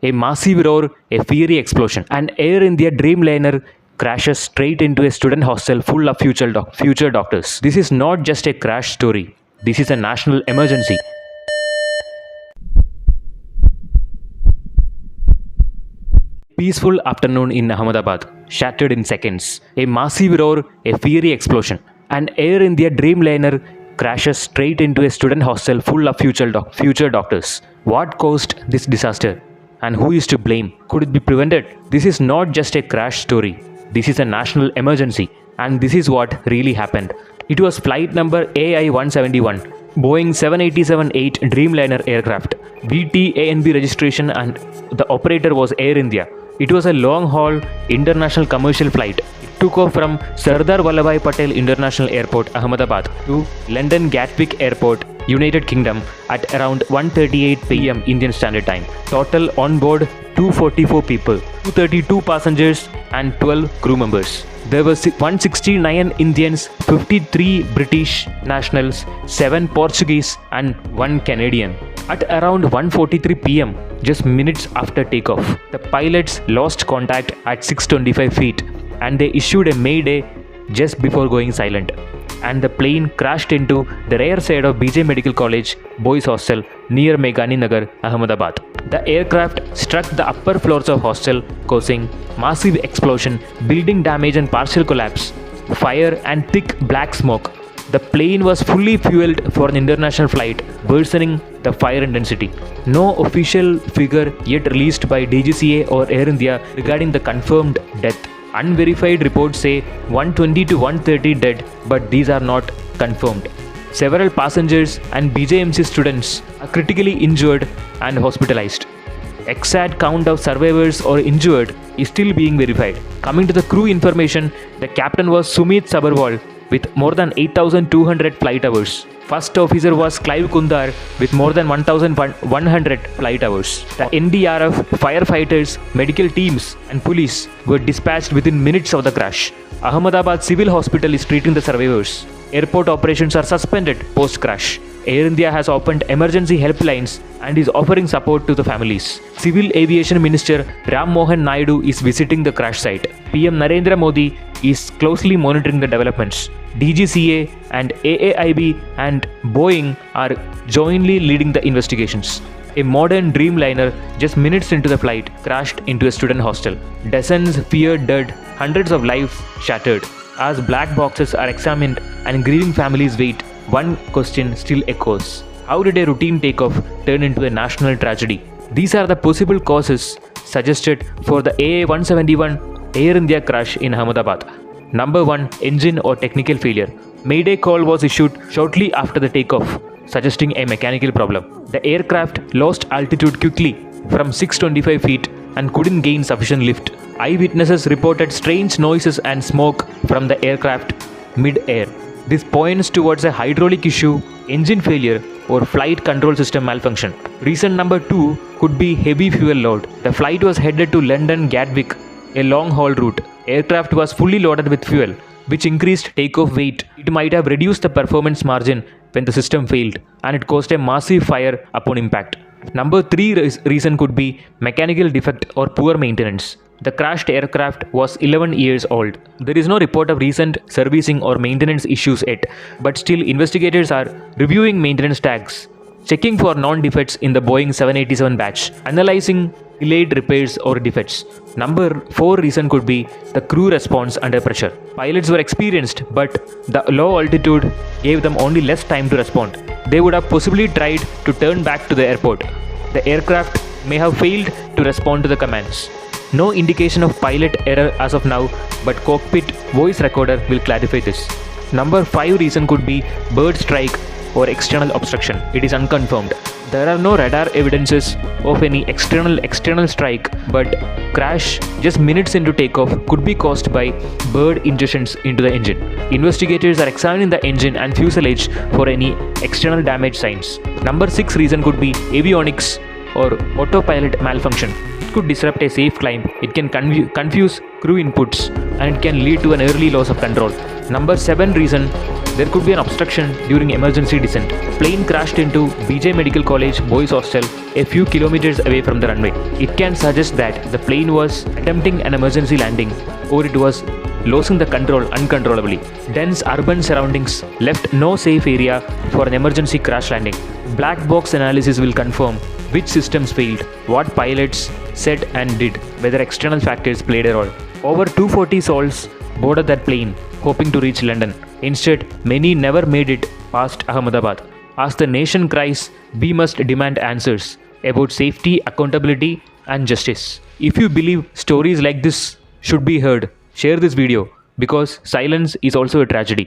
A massive roar, a fiery explosion. An Air India Dreamliner crashes straight into a student hostel full of future doctors. This is not just a crash story. This is a national emergency. Peaceful afternoon in Ahmedabad, shattered in seconds. A massive roar, a fiery explosion. An Air India Dreamliner crashes straight into a student hostel full of future doctors. What caused this disaster? And who is to blame? Could it be prevented? This is not just a crash story. This is a national emergency. And this is what really happened. It was flight number AI-171, Boeing 787-8 Dreamliner aircraft, VTANB registration, and the operator was Air India. It was a long-haul international commercial flight. It took off from Sardar Vallabhbhai Patel International Airport, Ahmedabad, to London Gatwick Airport, United Kingdom, at around 1:38 p.m. Indian Standard Time. Total on board 244 people, 232 passengers and 12 crew members. There were 169 Indians, 53 British nationals, 7 Portuguese and 1 Canadian. At around 1:43 p.m., just minutes after takeoff, the pilots lost contact at 625 feet and they issued a mayday just before going silent. And the plane crashed into the rear side of BJ Medical College Boys Hostel near Meghani Nagar, Ahmedabad. The aircraft struck the upper floors of hostel, causing massive explosion, building damage and partial collapse, fire and thick black smoke. The plane was fully fueled for an international flight, worsening the fire intensity. No official figure yet released by DGCA or Air India regarding the confirmed death. Unverified reports say 120 to 130 dead, but these are not confirmed. Several passengers and BJMC students are critically injured and hospitalized. Exact count of survivors or injured is still being verified. Coming to the crew information, the captain was Sumit Sabharwal with more than 8,200 flight hours. First officer was Clive Kundar with more than 1,100 flight hours. The NDRF, firefighters, medical teams and police were dispatched within minutes of the crash. Ahmedabad Civil Hospital is treating the survivors. Airport operations are suspended post-crash. Air India has opened emergency helplines and is offering support to the families. Civil Aviation Minister Ram Mohan Naidu is visiting the crash site. PM Narendra Modi is closely monitoring the developments. DGCA and AAIB and Boeing are jointly leading the investigations. A modern Dreamliner, just minutes into the flight, crashed into a student hostel. Dozens feared dead, hundreds of lives shattered. As black boxes are examined and grieving families wait, one question still echoes. How did a routine takeoff turn into a national tragedy? These are the possible causes suggested for the AA-171 Air India crash in Ahmedabad. Number 1. Engine or technical failure. Mayday call was issued shortly after the takeoff, suggesting a mechanical problem. The aircraft lost altitude quickly from 625 feet and couldn't gain sufficient lift. Eyewitnesses reported strange noises and smoke from the aircraft mid-air. This points towards a hydraulic issue, engine failure, or flight control system malfunction. Reason number 2 could be heavy fuel load. The flight was headed to London Gatwick, a long-haul route. Aircraft was fully loaded with fuel, which increased takeoff weight. It might have reduced the performance margin when the system failed, and it caused a massive fire upon impact. Number 3 reason could be mechanical defect or poor maintenance. The crashed aircraft was 11 years old. There is no report of recent servicing or maintenance issues yet, but still investigators are reviewing maintenance tags, checking for non-defects in the Boeing 787 batch, analyzing delayed repairs or defects. Number 4 reason could be the crew response under pressure. Pilots were experienced, but the low altitude gave them only less time to respond. They would have possibly tried to turn back to the airport. The aircraft may have failed to respond to the commands. No indication of pilot error as of now, but cockpit voice recorder will clarify this. Number 5 reason could be bird strike or external obstruction. It is unconfirmed. There are no radar evidences of any external strike, but crash just minutes into takeoff could be caused by bird ingestions into the engine. Investigators are examining the engine and fuselage for any external damage signs. Number 6 reason could be avionics or autopilot malfunction. It could disrupt a safe climb, it can confuse crew inputs, and it can lead to an early loss of control. Number 7 reason There could be an obstruction during emergency descent. Plane crashed into BJ Medical College Boys Hostel a few kilometers away from the runway. It can suggest that the plane was attempting an emergency landing or it was losing the control uncontrollably. Dense urban surroundings left no safe area for an emergency crash landing. Black box analysis will confirm which systems failed, what pilots said and did, whether external factors played a role. Over 240 souls boarded that plane, hoping to reach London. Instead, many never made it past Ahmedabad. As the nation cries, we must demand answers about safety, accountability, and justice. If you believe stories like this should be heard, share this video because silence is also a tragedy.